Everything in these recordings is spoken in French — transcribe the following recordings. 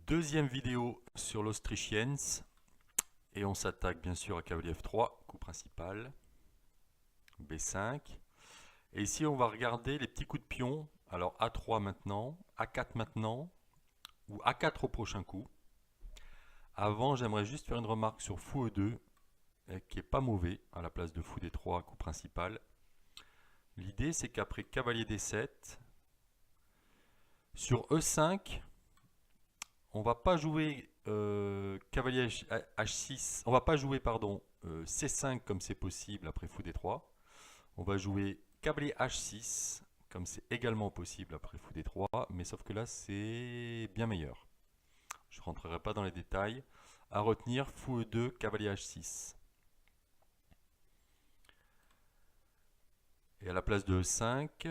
Deuxième vidéo sur l'Austrichiens et on s'attaque bien sûr à cavalier F3, coup principal, B5. Et ici on va regarder les petits coups de pion. Alors A3 maintenant, A4 maintenant ou A4 au prochain coup. Avant j'aimerais juste faire une remarque sur fou E2 qui est pas mauvais à la place de fou D3, coup principal. L'idée c'est qu'après cavalier D7, sur E5, on va pas jouer cavalier H6, on va pas jouer pardon C5 comme c'est possible après fou D3. On va jouer cavalier H6 comme c'est également possible après fou D3, mais sauf que là c'est bien meilleur. Je rentrerai pas dans les détails. À retenir fou E2 cavalier H6. Et à la place de E5,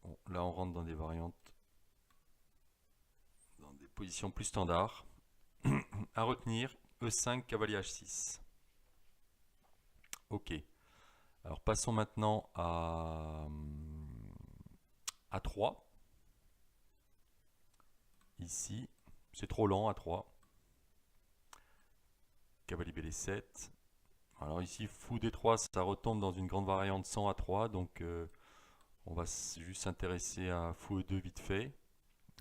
bon, là on rentre dans des variantes, dans des positions plus standards. À retenir E5 cavalier H6. Ok. Alors passons maintenant à 3. Ici, c'est trop lent A3. Cavalier BD7. Alors ici, fou D3, ça retombe dans une grande variante sans A3, donc on va juste s'intéresser à fou E2 vite fait.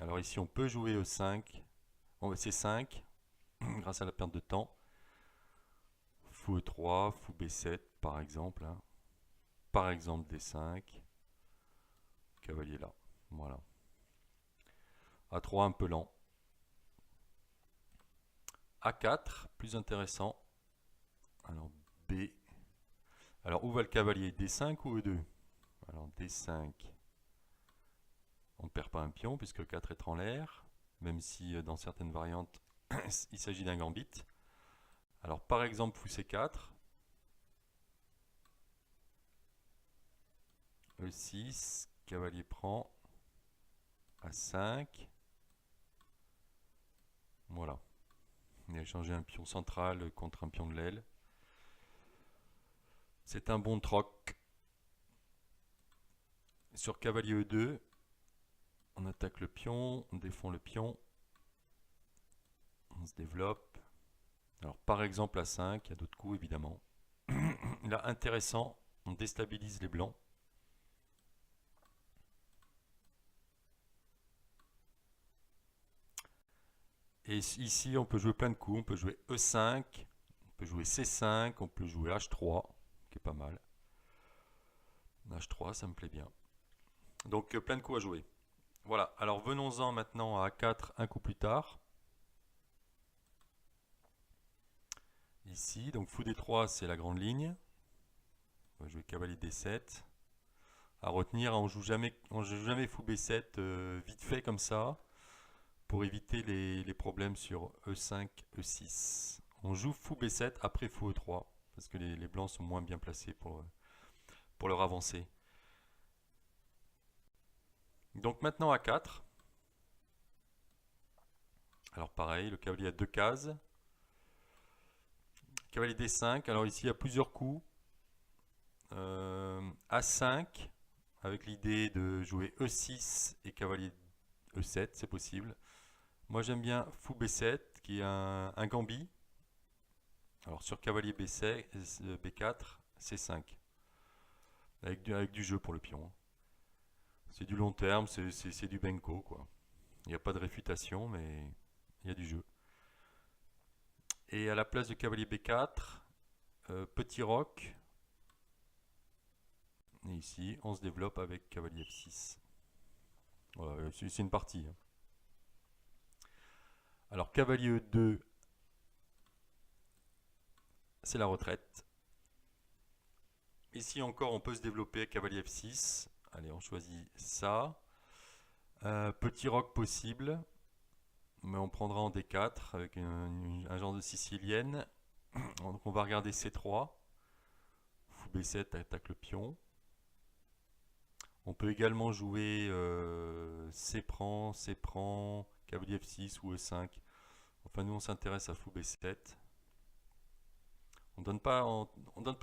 Alors ici, on peut jouer E5, C5, grâce à la perte de temps. Fou E3, fou B7 par exemple. Hein. Par exemple D5. Cavalier là. Voilà. A3 un peu lent. A4, plus intéressant. Alors B. Alors où va le cavalier? D5 ou E2? Alors D5. On ne perd pas un pion puisque 4 est en l'air. Même si dans certaines variantes il s'agit d'un gambit. Alors par exemple fou C4. E6. Cavalier prend. A5. Voilà. On a échangé un pion central contre un pion de l'aile. C'est un bon troc. Sur cavalier E2, on attaque le pion, on défend le pion, on se développe. Alors par exemple A5, il y a d'autres coups évidemment. Là intéressant, on déstabilise les blancs. Et ici on peut jouer plein de coups, on peut jouer E5, on peut jouer C5, on peut jouer H3, qui est pas mal. H3 ça me plaît bien. Donc plein de coups à jouer. Voilà, alors venons-en maintenant à A4 un coup plus tard. Ici, donc fou D3 c'est la grande ligne. On va jouer cavalier D7. À retenir, on joue jamais fou B7 vite fait comme ça pour éviter les problèmes sur E5, E6. On joue fou B7 après fou E3 parce que les blancs sont moins bien placés pour leur avancer. Donc maintenant A4. Alors pareil, le cavalier a deux cases. Cavalier D5. Alors ici il y a plusieurs coups. A5 avec l'idée de jouer E6 et cavalier E7, c'est possible. Moi j'aime bien fou B7 qui est un gambit. Alors sur cavalier B7, B4, C5. Avec du jeu pour le pion. C'est du long terme, c'est du benko quoi. Il n'y a pas de réfutation mais il y a du jeu. Et à la place de cavalier B4, petit roc. Et ici on se développe avec cavalier F6. Voilà, c'est une partie. Hein. Alors cavalier E2, c'est la retraite. Ici encore on peut se développer cavalier F6. Allez, on choisit ça. Petit roc possible, mais on prendra en D4 avec un genre de sicilienne. Donc on va regarder C3. Fou B7 attaque le pion. On peut également jouer C prend, cavalier F6 ou E5. Enfin nous on s'intéresse à fou B7. On donne pas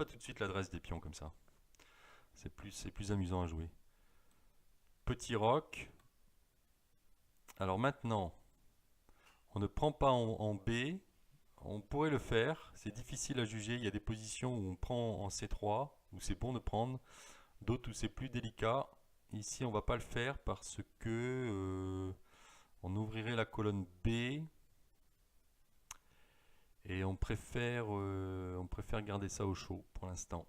tout de suite l'adresse des pions comme ça. C'est plus amusant à jouer. Petit roc. Alors maintenant, on ne prend pas en B. On pourrait le faire, c'est difficile à juger. Il y a des positions où on prend en C3, où c'est bon de prendre, d'autres où c'est plus délicat. Ici, on va pas le faire parce que on ouvrirait la colonne B et on préfère garder ça au chaud pour l'instant.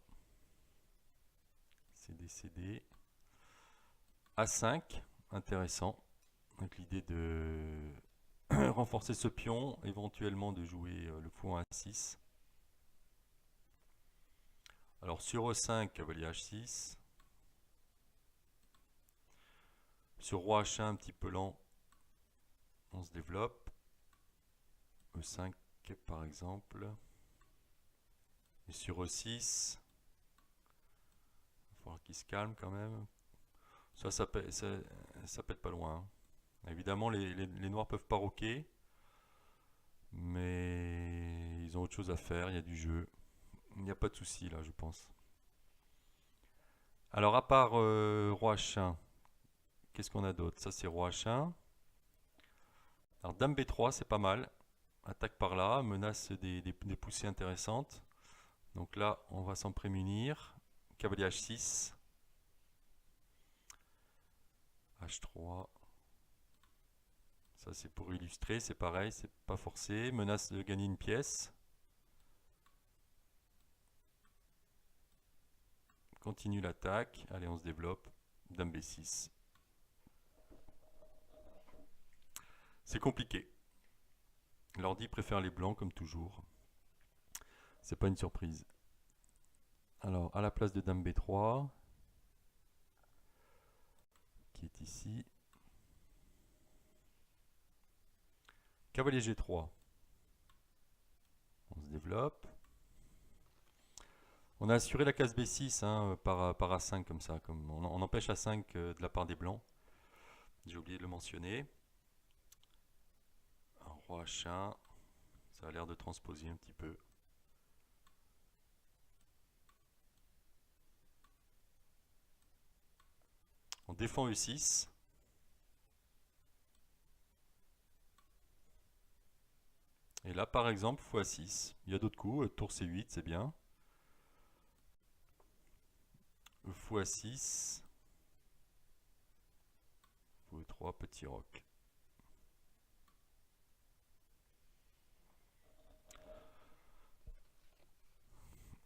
CD, CD. A5, intéressant, avec l'idée de renforcer ce pion, éventuellement de jouer le fou en A6. Alors sur E5, cavalier H6. Sur roi H1, un petit peu lent, on se développe. E5 par exemple. Et sur E6, il va falloir qu'il se calme quand même. Ça pète pas loin. Évidemment, les noirs peuvent pas roquer, mais ils ont autre chose à faire, il y a du jeu. Il n'y a pas de souci là, je pense. Alors, à part roi H1, qu'est-ce qu'on a d'autre? Ça, c'est roi H1. Alors, dame B3, c'est pas mal. Attaque par là, menace des poussées intéressantes. Donc là, on va s'en prémunir. Cavalier H6. H3. Ça, c'est pour illustrer, c'est pareil, c'est pas forcé. Menace de gagner une pièce. Continue l'attaque. Allez, on se développe. Dame B6. C'est compliqué. L'ordi préfère les blancs comme toujours. C'est pas une surprise. Alors, à la place de Dame B3, qui est ici, cavalier G3. On se développe. On a assuré la case B6 hein, par A5 comme ça. Comme on empêche A5 de la part des blancs. J'ai oublié de le mentionner. Un roi H1. Ça a l'air de transposer un petit peu. On défend E6. Et là, par exemple, x6. Il y a d'autres coups. Tour C8, c'est bien. x6. x3, petit roc.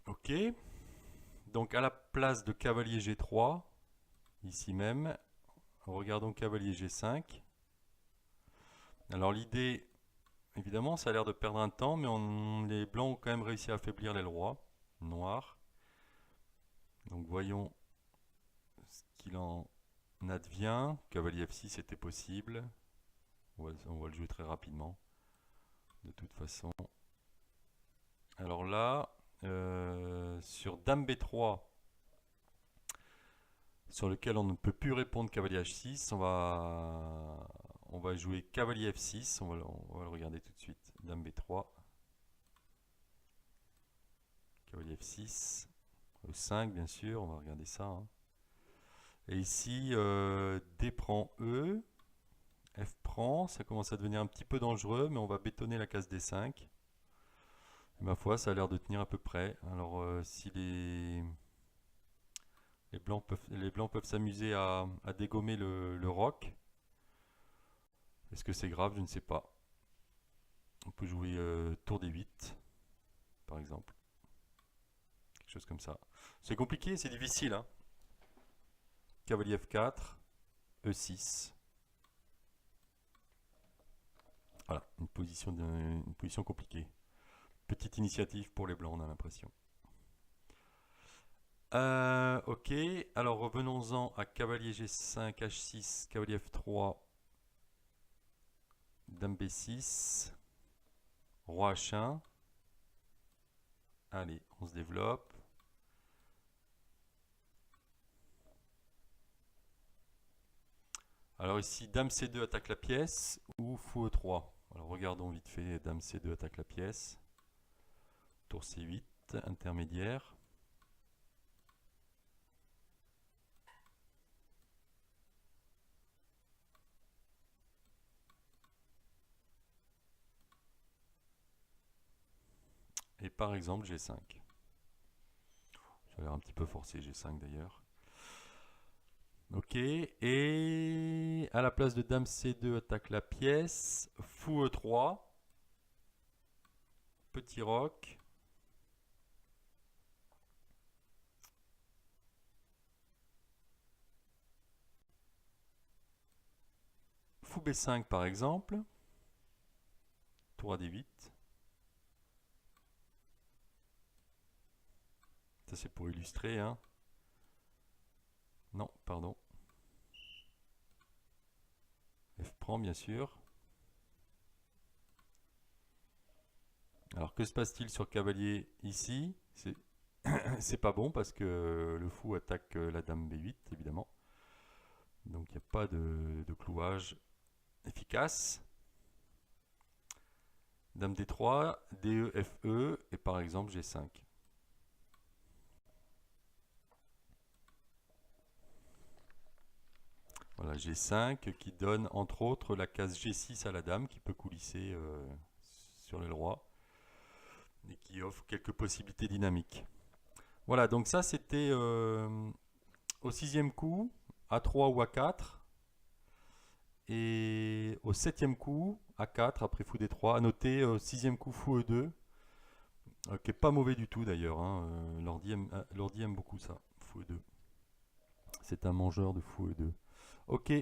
Ok. Donc à la place de cavalier G3, ici même, regardons cavalier G5. Alors l'idée, évidemment, ça a l'air de perdre un temps, mais les blancs ont quand même réussi à affaiblir l'aile roi, noir. Donc voyons ce qu'il en advient. Cavalier F6 était possible. On va le jouer très rapidement, de toute façon. Alors là, sur Dame B3, sur lequel on ne peut plus répondre cavalier H6, on va jouer cavalier F6, on va le regarder tout de suite. Dame B3, cavalier F6, E5 bien sûr, on va regarder ça. Hein. Et ici, D prend E, F prend, ça commence à devenir un petit peu dangereux, mais on va bétonner la case D5. Et ma foi, ça a l'air de tenir à peu près. Alors si les blancs peuvent s'amuser à dégommer le roc. Est-ce que c'est grave? Je ne sais pas. On peut jouer tour D8, par exemple. Quelque chose comme ça. C'est compliqué, c'est difficile. Hein. Cavalier F4, E6. Voilà, une position compliquée. Petite initiative pour les blancs, on a l'impression. Ok, alors revenons-en à cavalier G5, H6, cavalier F3, Dame B6, Roi H1. Allez, on se développe. Alors ici, Dame C2 attaque la pièce ou Fou E3. Alors regardons vite fait, Dame C2 attaque la pièce. Tour C8, intermédiaire. et par exemple G5. Ça a l'air un petit peu forcé G5 d'ailleurs. Ok, et à la place de Dame C2 attaque la pièce, Fou E3, petit roc, Fou B5 par exemple, Tour à D8. Ça c'est pour illustrer, hein. Non, pardon. F prend bien sûr. Alors que se passe-t-il sur cavalier ici? C'est pas bon parce que le fou attaque la dame B8 évidemment. Donc il n'y a pas de clouage efficace. Dame D3, DE, FE et par exemple G5. Voilà, G5 qui donne entre autres la case G6 à la dame qui peut coulisser sur le roi et qui offre quelques possibilités dynamiques. Voilà, donc ça c'était au 6e coup, A3 ou A4. Et au 7e coup, A4 après fou D3. À noter, au 6e coup, fou E2. Qui est pas mauvais du tout d'ailleurs. Hein. L'ordi aime beaucoup ça, fou E2. C'est un mangeur de fou E2. Ok.